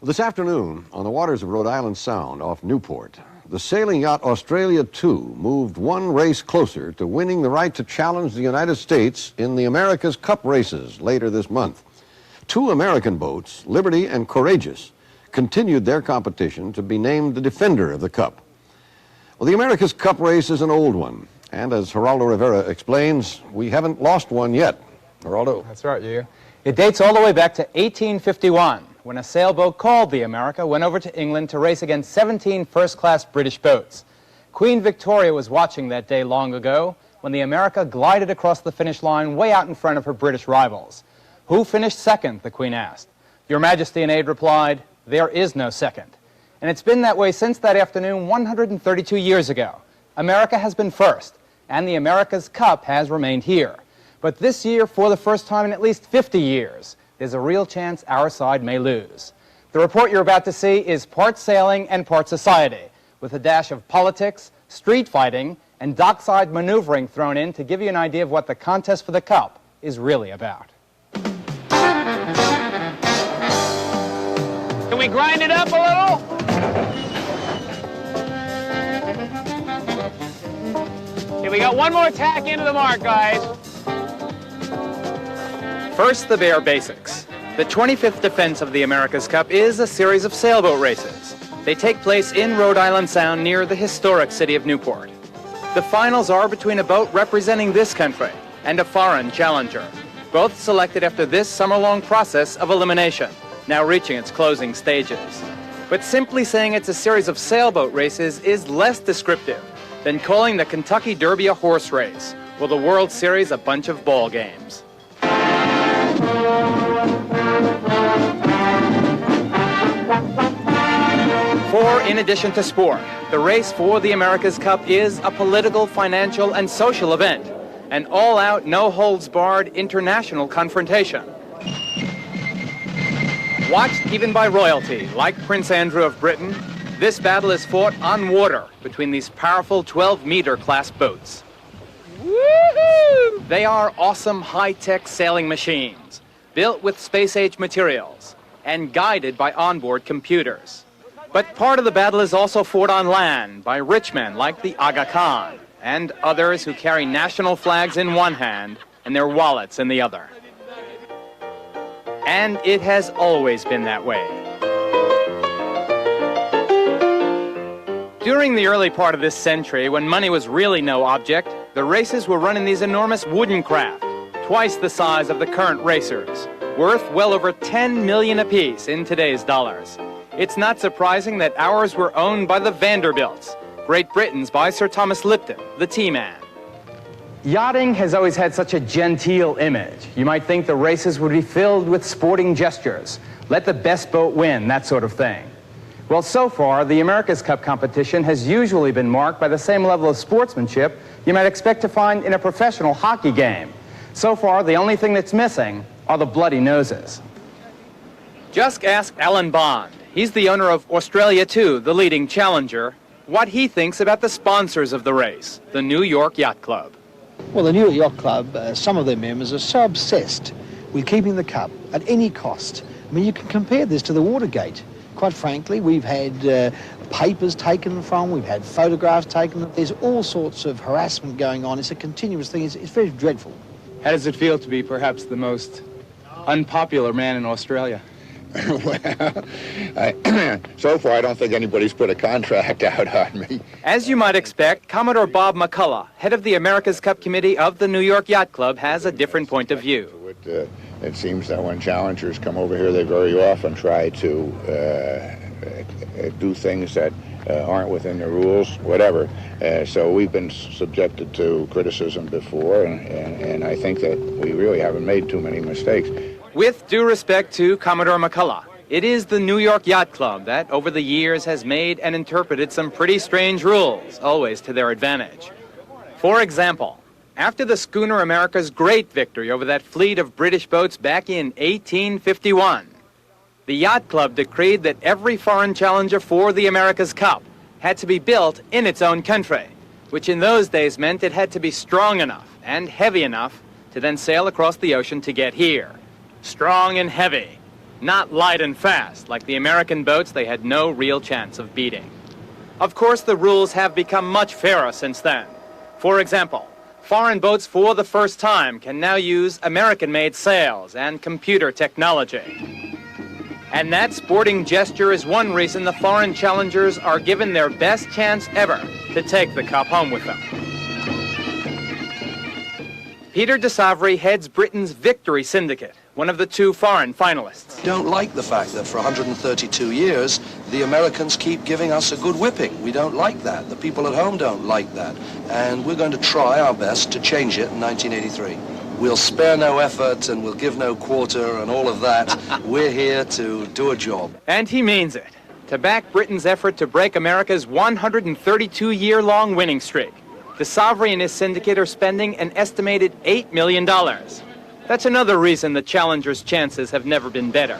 This afternoon, on the waters of Rhode Island Sound off Newport, the sailing yacht Australia 2 moved one race closer to winning the right to challenge the United States in the America's Cup races later this month. Two American boats, Liberty and Courageous, continued their competition to be named the defender of the Cup. Well, the America's Cup race is an old one, and as Geraldo Rivera explains, we haven't lost one yet. Geraldo? That's right, you. It dates all the way back to 1851. When a sailboat called the America went over to England to race against 17 first-class British boats. Queen Victoria was watching that day long ago when the America glided across the finish line way out in front of her British rivals. "Who finished second?" the Queen asked. Your Majesty, an aide replied, "There is no second." And it's been that way since that afternoon 132 years ago. America has been first, and the America's Cup has remained here. But this year, for the first time in at least 50 years, there's a real chance our side may lose. The report you're about to see is part sailing and part society, with a dash of politics, street fighting, and dockside maneuvering thrown in to give you an idea of what the contest for the Cup is really about. Can we grind it up a little? Okay, we got one more tack into the mark, guys. First, the bare basics. The 25th defense of the America's Cup is a series of sailboat races. They take place in Rhode Island Sound near the historic city of Newport. The finals are between a boat representing this country and a foreign challenger, both selected after this summer-long process of elimination, now reaching its closing stages. But simply saying it's a series of sailboat races is less descriptive than calling the Kentucky Derby a horse race, or the World Series a bunch of ball games. For, in addition to sport, the race for the America's Cup is a political, financial, and social event, an all-out, no-holds-barred international confrontation. Watched even by royalty, like Prince Andrew of Britain, this battle is fought on water between these powerful 12-meter class boats. Woohoo! They are awesome high-tech sailing machines, built with space-age materials and guided by onboard computers. But part of the battle is also fought on land by rich men like the Aga Khan and others who carry national flags in one hand and their wallets in the other. And it has always been that way. During the early part of this century, when money was really no object, the races were run in these enormous wooden craft, twice the size of the current racers, worth well over 10 million apiece in today's dollars. It's not surprising that ours were owned by the Vanderbilts, Great Britain's by Sir Thomas Lipton, the tea-man. Yachting has always had such a genteel image. You might think the races would be filled with sporting gestures. Let the best boat win, that sort of thing. Well, so far, the America's Cup competition has usually been marked by the same level of sportsmanship you might expect to find in a professional hockey game. So far, the only thing that's missing are the bloody noses. Just ask Alan Bond. He's the owner of Australia 2, the leading challenger, what he thinks about the sponsors of the race, the New York Yacht Club. Well, the New York Yacht Club, some of their members are so obsessed with keeping the cup at any cost. I mean, you can compare this to the Watergate. Quite frankly, we've had papers taken from, we've had photographs taken. There's all sorts of harassment going on. It's a continuous thing. It's very dreadful. How does it feel to be perhaps the most unpopular man in Australia? Well, so far I don't think anybody's put a contract out on me. As you might expect, Commodore Bob McCullough, head of the America's Cup Committee of the New York Yacht Club, has a different point of view. It seems that when challengers come over here, they very often try to do things that aren't within the rules, whatever. So we've been subjected to criticism before, and I think that we really haven't made too many mistakes. With due respect to Commodore McCullough, it is the New York Yacht Club that over the years has made and interpreted some pretty strange rules, always to their advantage. For example, after the schooner America's great victory over that fleet of British boats back in 1851, the Yacht Club decreed that every foreign challenger for the America's Cup had to be built in its own country, which in those days meant it had to be strong enough and heavy enough to then sail across the ocean to get here. Strong and heavy. not light and fast like the American boats they had no real chance of beating. Of course, the rules have become much fairer since then. For example, foreign boats for the first time can now use American-made sails and computer technology. And that sporting gesture is one reason the foreign challengers are given their best chance ever to take the cup home with them. Peter de Savary heads Britain's Victory Syndicate, one of the two foreign finalists. Don't like the fact that for 132 years, the Americans keep giving us a good whipping. We don't like that. The people at home don't like that. And we're going to try our best to change it in 1983. We'll spare no effort and we'll give no quarter and all of that. We're here to do a job. And he means it, to back Britain's effort to break America's 132-year-long winning streak. De Savary and his syndicate are spending an estimated $8 million. That's another reason the challengers' chances have never been better.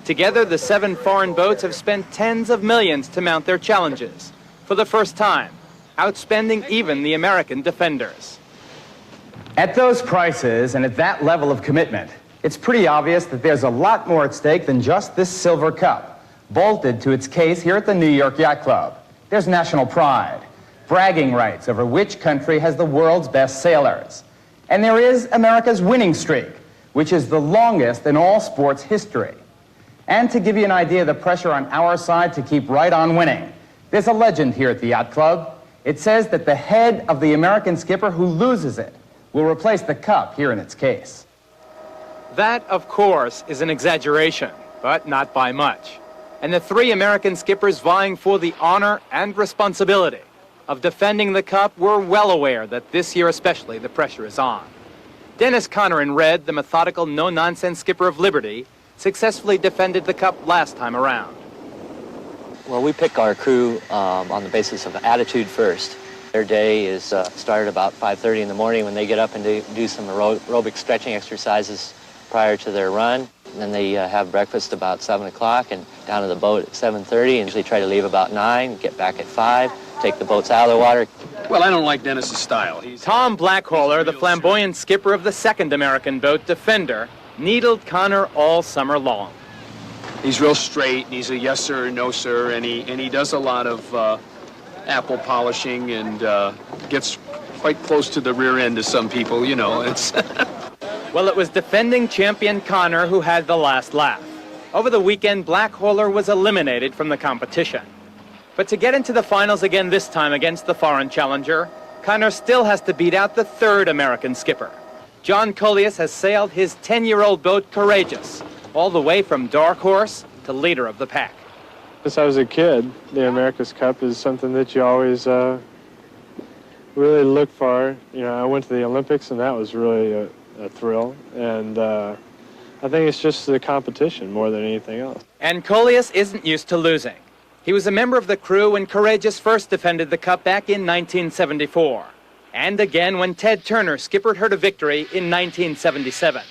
Together, the 7 foreign boats have spent tens of millions to mount their challenges, for the first time, outspending even the American defenders. At those prices and at that level of commitment, it's pretty obvious that there's a lot more at stake than just this silver cup, bolted to its case here at the New York Yacht Club. There's national pride, bragging rights over which country has the world's best sailors. And there is America's winning streak, which is the longest in all sports history. And to give you an idea of the pressure on our side to keep right on winning, there's a legend here at the Yacht Club. It says that the head of the American skipper who loses it will replace the cup here in its case. That, of course, is an exaggeration, but not by much. And the 3 American skippers vying for the honor and responsibility of defending the cup were well aware that this year especially the pressure is on. Dennis Conner in red, the methodical, no-nonsense skipper of Liberty, successfully defended the cup last time around. Well, we pick our crew on the basis of attitude first. Their day is started about 5:30 in the morning when they get up and do some aerobic stretching exercises prior to their run. And then they have breakfast about 7 o'clock and down to the boat at 7:30, and usually try to leave about 9, get back at 5, take the boats out of the water. Well, I don't like Dennis's style. Tom Blackhauler, the flamboyant skipper of the second American boat, Defender, needled Conner all summer long. He's real straight, and he's a yes sir, no sir, and he does a lot of apple polishing and gets quite close to the rear end of some people, you know. It's Well, it was defending champion Conner who had the last laugh. Over the weekend, Blackhauler was eliminated from the competition. But to get into the finals again this time against the foreign challenger, Conner still has to beat out the 3rd American skipper. John Coleus has sailed his 10-year-old boat Courageous, all the way from dark horse to leader of the pack. Since I was a kid, the America's Cup is something that you always really look for. You know, I went to the Olympics, and that was really a thrill. And I think it's just the competition more than anything else. And Coleus isn't used to losing. He was a member of the crew when Courageous first defended the cup back in 1974. And again when Ted Turner skippered her to victory in 1977.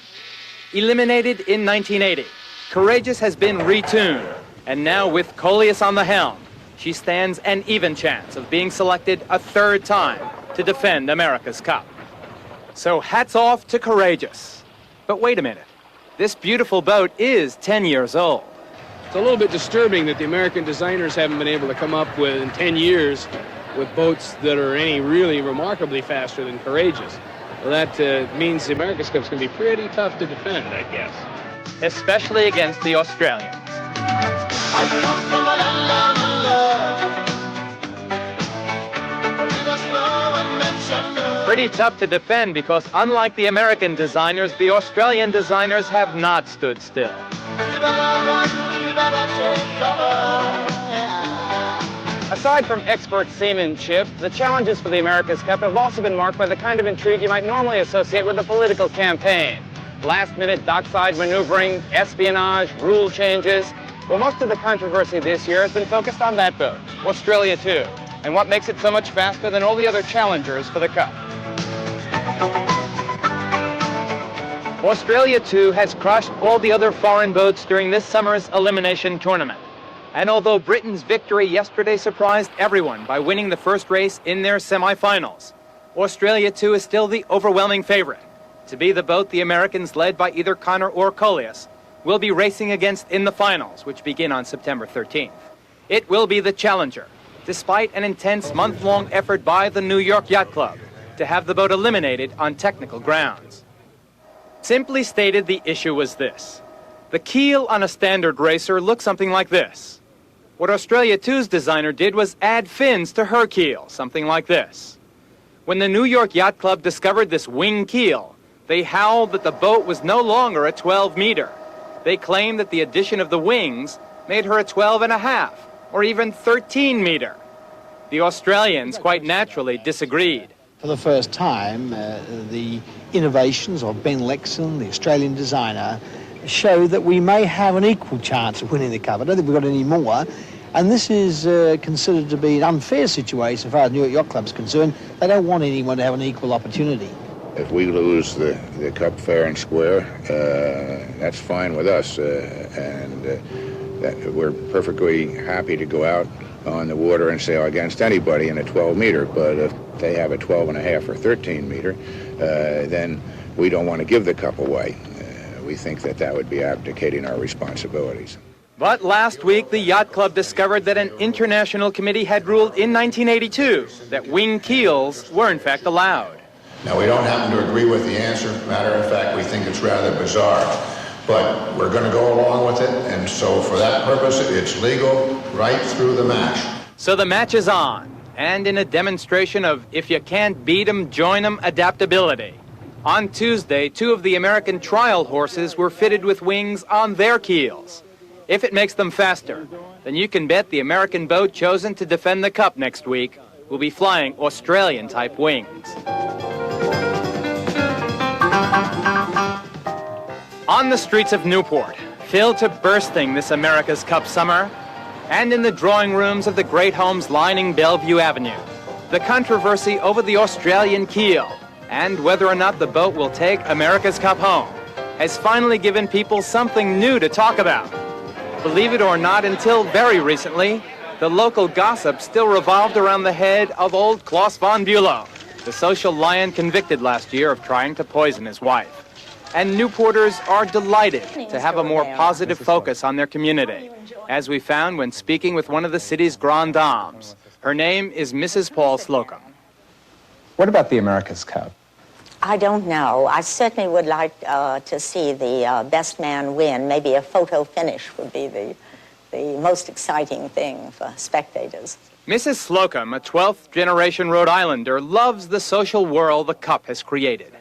Eliminated in 1980, Courageous has been retuned. And now with Coleus on the helm, she stands an even chance of being selected a 3rd time to defend America's Cup. So hats off to Courageous. But wait a minute. This beautiful boat is 10 years old. It's a little bit disturbing that the American designers haven't been able to come up with, in 10 years, with boats that are any really remarkably faster than Courageous. Well, that means the America's Cup's going to be pretty tough to defend, I guess. Especially against the Australians. Pretty tough to defend because unlike the American designers, the Australian designers have not stood still. Aside from expert seamanship, the challenges for the America's Cup have also been marked by the kind of intrigue you might normally associate with a political campaign. Last-minute dockside maneuvering, espionage, rule changes. Well, most of the controversy this year has been focused on that boat, Australia 2, and what makes it so much faster than all the other challengers for the Cup. Australia 2 has crushed all the other foreign boats during this summer's elimination tournament. And although Britain's victory yesterday surprised everyone by winning the first race in their semifinals, Australia 2 is still the overwhelming favorite to be the boat the Americans, led by either Conner or Coleus, will be racing against in the finals, which begin on September 13th. It will be the challenger, despite an intense month-long effort by the New York Yacht Club to have the boat eliminated on technical grounds. Simply stated, the issue was this. The keel on a standard racer looks something like this. What Australia 2's designer did was add fins to her keel, something like this. When the New York Yacht Club discovered this wing keel, they howled that the boat was no longer a 12-meter. They claimed that the addition of the wings made her a 12.5 or even 13-meter. The Australians quite naturally disagreed. For the first time, the innovations of Ben Lexon, the Australian designer, show that we may have an equal chance of winning the Cup. I don't think we've got any more. And this is considered to be an unfair situation as far as New York Yacht Club is concerned. They don't want anyone to have an equal opportunity. If we lose the Cup fair and square, that's fine with us. That we're perfectly happy to go out on the water and sail against anybody in a 12-meter. But if they have a 12.5 or 13-meter, then we don't want to give the Cup away. We think that that would be abdicating our responsibilities. But last week, the Yacht Club discovered that an international committee had ruled in 1982 that wing keels were in fact allowed. Now, we don't happen to agree with the answer. Matter of fact, we think it's rather bizarre. But we're going to go along with it, and so for that purpose, it's legal right through the match. So the match is on, and in a demonstration of if you can't beat 'em, join 'em adaptability. On Tuesday, 2 of the American trial horses were fitted with wings on their keels. If it makes them faster, then you can bet the American boat chosen to defend the Cup next week will be flying Australian-type wings. On the streets of Newport, filled to bursting this America's Cup summer, and in the drawing rooms of the great homes lining Bellevue Avenue, the controversy over the Australian keel and whether or not the boat will take America's Cup home has finally given people something new to talk about. Believe it or not, until very recently, the local gossip still revolved around the head of old Klaus von Bülow, the social lion convicted last year of trying to poison his wife. And Newporters are delighted to have a more positive focus on their community, as we found when speaking with one of the city's grand dames. Her name is Mrs. Paul Slocum. What about the America's Cup? I don't know. I certainly would like to see the best man win. Maybe a photo finish would be the most exciting thing for spectators. Mrs. Slocum, a 12th-generation Rhode Islander, loves the social whirl the Cup has created.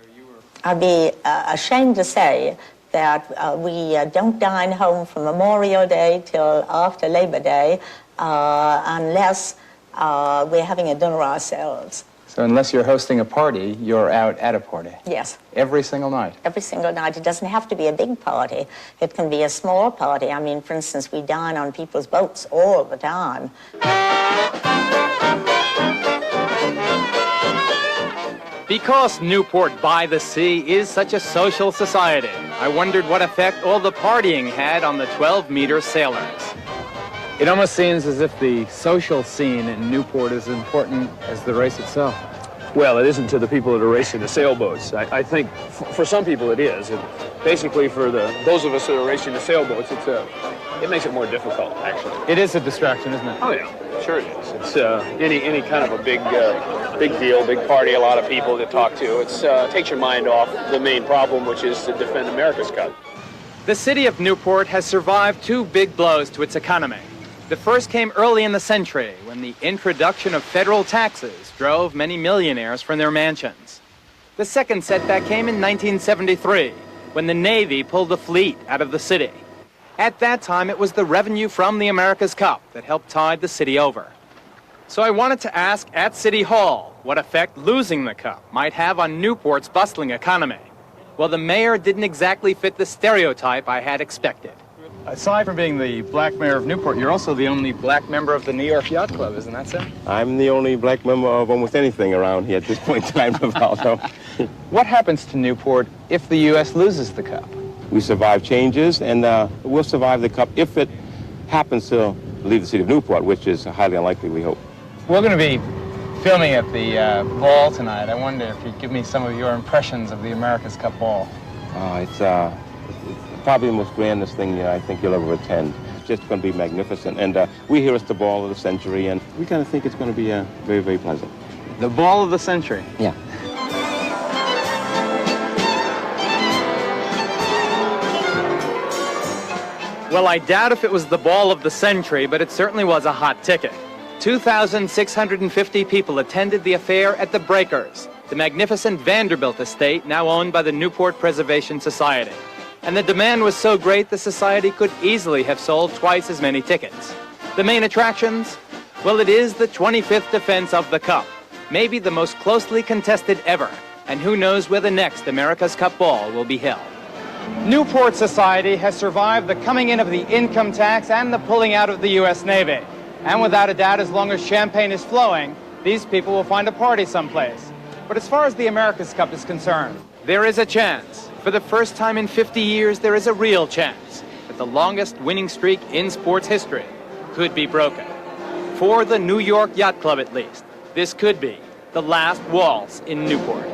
I'd be ashamed to say that we don't dine home from Memorial Day till after Labor Day unless we're having a dinner ourselves. So unless you're hosting a party, you're out at a party? Yes. Every single night? Every single night. It doesn't have to be a big party. It can be a small party. I mean, for instance, we dine on people's boats all the time. Because Newport by the sea is such a social society, I wondered what effect all the partying had on the 12-meter sailors. It almost seems as if the social scene in Newport is as important as the race itself. Well, it isn't to the people that are racing the sailboats. I think for some people it is. Basically, for those of us that are racing the sailboats, it makes it more difficult, actually. It is a distraction, isn't it? Oh, yeah, sure it is. It's any kind of a big deal, big party, a lot of people to talk to. It takes your mind off the main problem, which is to defend America's Cup. The city of Newport has survived 2 big blows to its economy. The first came early in the century, when the introduction of federal taxes drove many millionaires from their mansions. The second setback came in 1973, when the Navy pulled the fleet out of the city. At that time, it was the revenue from the America's Cup that helped tide the city over. So I wanted to ask at City Hall what effect losing the Cup might have on Newport's bustling economy. Well, the mayor didn't exactly fit the stereotype I had expected. Aside from being the black mayor of Newport, you're also the only black member of the New York Yacht Club, isn't that so? I'm the only black member of almost anything around here at this point in time, Geraldo. What happens to Newport if the U.S. loses the Cup? We survive changes, and we'll survive the Cup if it happens to leave the city of Newport, which is highly unlikely, we hope. We're going to be filming at the ball tonight. I wonder if you'd give me some of your impressions of the America's Cup ball. It's It's probably the most grandest thing I think you'll ever attend. It's just going to be magnificent. And we hear it's the ball of the century, and we kind of think it's going to be very, very pleasant. The ball of the century. Yeah. Well, I doubt if it was the ball of the century, but it certainly was a hot ticket. 2,650 people attended the affair at the Breakers, the magnificent Vanderbilt estate now owned by the Newport Preservation Society. And the demand was so great the society could easily have sold twice as many tickets. The main attractions? Well, it is the 25th defense of the Cup, maybe the most closely contested ever, and who knows where the next America's Cup ball will be held. Newport society has survived the coming in of the income tax and the pulling out of the U.S. Navy. And without a doubt, as long as champagne is flowing, these people will find a party someplace. But as far as the America's Cup is concerned, there is a chance. For the first time in 50 years, there is a real chance that the longest winning streak in sports history could be broken. For the New York Yacht Club, at least, this could be the last waltz in Newport.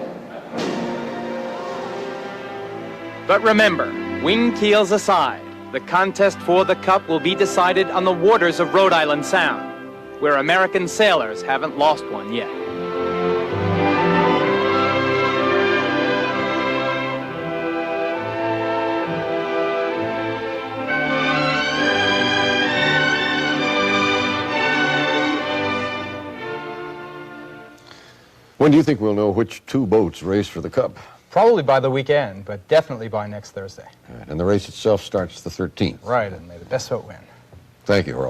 But remember, wing keels aside, the contest for the Cup will be decided on the waters of Rhode Island Sound, where American sailors haven't lost one yet. When do you think we'll know which two boats race for the Cup? Probably by the weekend, but definitely by next Thursday. Right, and the race itself starts the 13th. Right, and may the best boat win. Thank you, Geraldo.